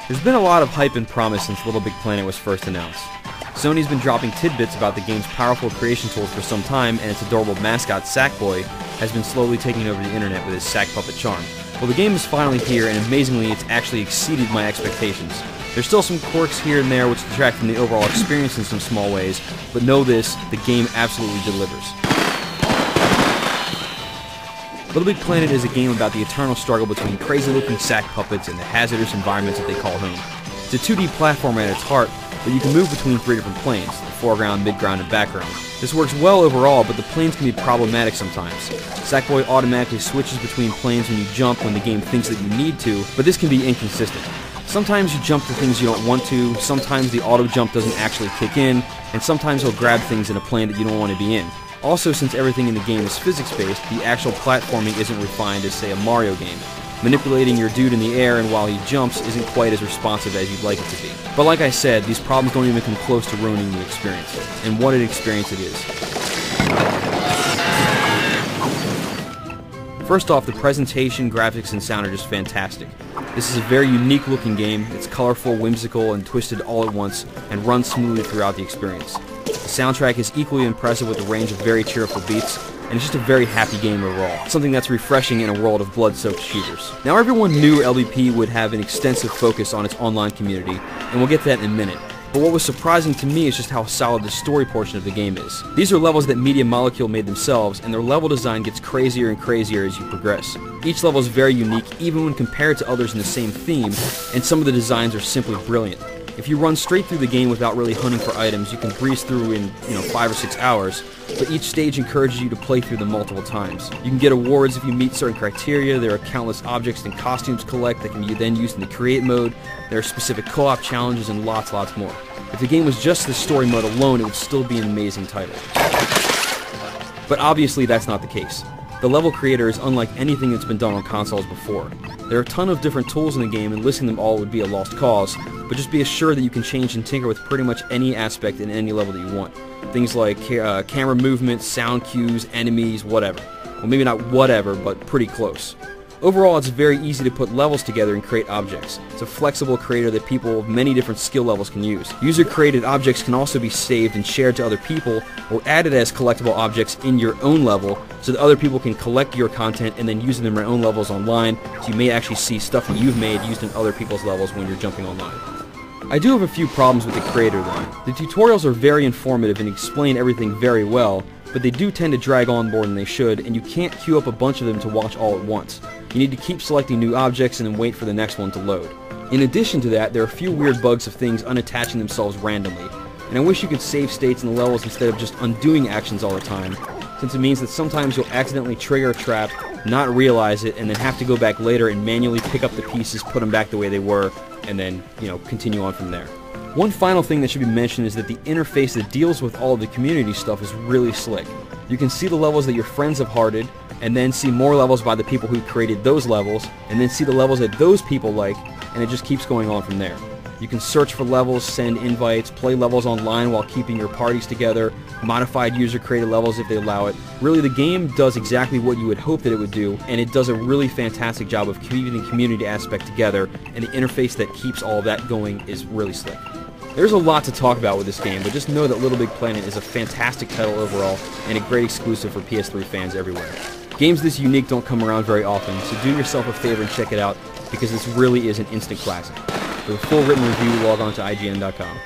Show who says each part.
Speaker 1: There's been a lot of hype and promise since Little Big Planet was first announced. Sony's been dropping tidbits about the game's powerful creation tools for some time, and its adorable mascot, Sackboy, has been slowly taking over the internet with his sack puppet charm. Well, the game is finally here, and amazingly, it's actually exceeded my expectations. There's still some quirks here and there which detract from the overall experience in some small ways, but know this, the game absolutely delivers. Little Big Planet is a game about the eternal struggle between crazy-looking sack puppets and the hazardous environments that they call home. It's a 2D platformer at its heart, but you can move between 3 different planes, the foreground, midground, and background. This works well overall, but the planes can be problematic sometimes. Sackboy automatically switches between planes when you jump when the game thinks that you need to, but this can be inconsistent. Sometimes you jump to things you don't want to, sometimes the auto jump doesn't actually kick in, and sometimes he'll grab things in a plane that you don't want to be in. Also, since everything in the game is physics-based, the actual platforming isn't refined as, say, a Mario game. Manipulating your dude in the air and while he jumps isn't quite as responsive as you'd like it to be. But like I said, these problems don't even come close to ruining the experience. And what an experience it is. First off, the presentation, graphics, and sound are just fantastic. This is a very unique looking game. It's colorful, whimsical, and twisted all at once, and runs smoothly throughout the experience. The soundtrack is equally impressive with a range of very cheerful beats, and it's just a very happy game overall, something that's refreshing in a world of blood-soaked shooters. Now, everyone knew LBP would have an extensive focus on its online community, and we'll get to that in a minute. But what was surprising to me is just how solid the story portion of the game is. These are levels that Media Molecule made themselves, and their level design gets crazier and crazier as you progress. Each level is very unique, even when compared to others in the same theme, and some of the designs are simply brilliant. If you run straight through the game without really hunting for items, you can breeze through in 5 or 6 hours, but each stage encourages you to play through them multiple times. You can get awards if you meet certain criteria. There are countless objects and costumes to collect that can be then used in the create mode. There are specific co-op challenges and lots more. If the game was just the story mode alone, it would still be an amazing title. But obviously that's not the case. The level creator is unlike anything that's been done on consoles before. There are a ton of different tools in the game, and listing them all would be a lost cause, but just be assured that you can change and tinker with pretty much any aspect in any level that you want. Things like camera movement, sound cues, enemies, whatever. Well, maybe not whatever, but pretty close. Overall, it's very easy to put levels together and create objects. It's a flexible creator that people of many different skill levels can use. User-created objects can also be saved and shared to other people, or added as collectible objects in your own level, so that other people can collect your content and then use it in their own levels online, so you may actually see stuff that you've made used in other people's levels when you're jumping online. I do have a few problems with the creator though. The tutorials are very informative and explain everything very well, but they do tend to drag on more than they should, and you can't queue up a bunch of them to watch all at once. You need to keep selecting new objects and then wait for the next one to load. In addition to that, there are a few weird bugs of things unattaching themselves randomly, and I wish you could save states in the levels instead of just undoing actions all the time, since it means that sometimes you'll accidentally trigger a trap, not realize it, and then have to go back later and manually pick up the pieces, put them back the way they were, and then, continue on from there. One final thing that should be mentioned is that the interface that deals with all of the community stuff is really slick. You can see the levels that your friends have hearted, and then see more levels by the people who created those levels, and then see the levels that those people like, and it just keeps going on from there. You can search for levels, send invites, play levels online while keeping your parties together, modified user-created levels if they allow it. Really, the game does exactly what you would hope that it would do, and it does a really fantastic job of keeping the community aspect together, and the interface that keeps all of that going is really slick. There's a lot to talk about with this game, but just know that Little Big Planet is a fantastic title overall, and a great exclusive for PS3 fans everywhere. Games this unique don't come around very often, so do yourself a favor and check it out, because this really is an instant classic. For the full written review, log on to IGN.com.